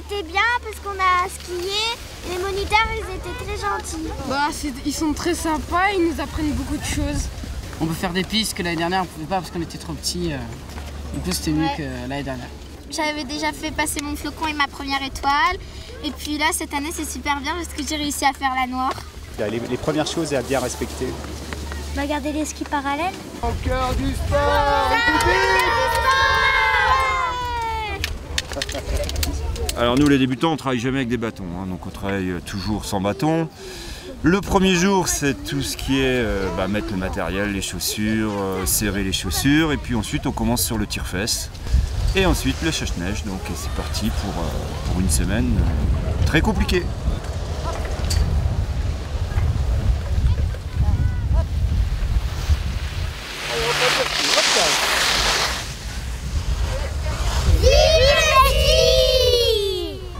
C'était bien parce qu'on a skié, les moniteurs ils étaient très gentils. Ils sont très sympas, ils nous apprennent beaucoup de choses. On peut faire des pistes que l'année dernière on ne pouvait pas parce qu'on était trop petits. Du coup c'était mieux que l'année dernière. J'avais déjà fait passer mon flocon et ma première étoile. Et puis là cette année c'est super bien parce que j'ai réussi à faire la noire. Les premières choses à bien respecter. Garder les skis parallèles. Au cœur du sport. Alors nous les débutants on travaille jamais avec des bâtons, hein, donc on travaille toujours sans bâton. Le premier jour c'est tout ce qui est mettre le matériel, les chaussures, serrer les chaussures et puis ensuite on commence sur le tire-fesse et ensuite le chasse-neige, donc c'est parti pour une semaine très compliquée.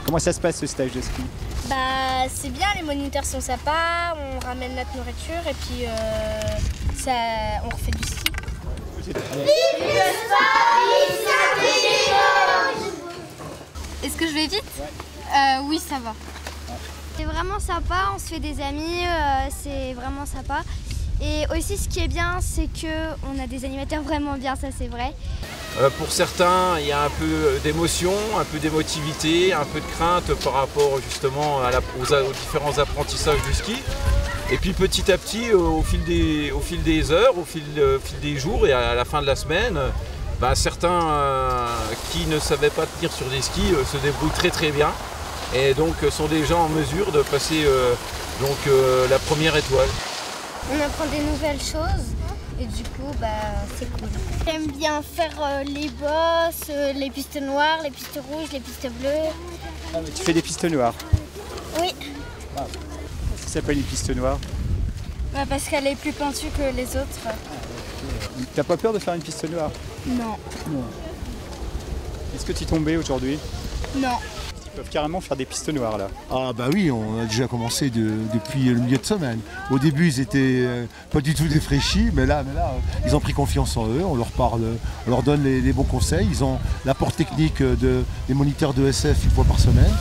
Comment ça se passe ce stage de ski? C'est bien, les moniteurs sont sympas, on ramène notre nourriture et puis on refait du ski. Est-ce que je vais vite? Oui, ça va. C'est vraiment sympa, on se fait des amis, c'est vraiment sympa. Et aussi ce qui est bien, c'est qu'on a des animateurs vraiment bien, ça c'est vrai. Pour certains, il y a un peu d'émotion, un peu d'émotivité, un peu de crainte par rapport justement aux différents apprentissages du ski. Et puis petit à petit, au fil des heures, au fil des jours et à la fin de la semaine, certains qui ne savaient pas tenir sur des skis se débrouillent très très bien. Et donc sont déjà en mesure de passer la première étoile. On apprend des nouvelles choses et du coup c'est cool. J'aime bien faire les bosses, les pistes noires, les pistes rouges, les pistes bleues. Tu fais des pistes noires? Oui. Ça s'appelle une piste noire? Parce qu'elle est plus pentue que les autres. T'as pas peur de faire une piste noire? Non. Est-ce que tu es tombé aujourd'hui? Non. Ils peuvent carrément faire des pistes noires là. Ah bah oui, on a déjà commencé depuis le milieu de semaine. Au début ils étaient pas du tout défraîchis, mais là ils ont pris confiance en eux, on leur parle, on leur donne les bons conseils. Ils ont l'apport technique des moniteurs de SF une fois par semaine.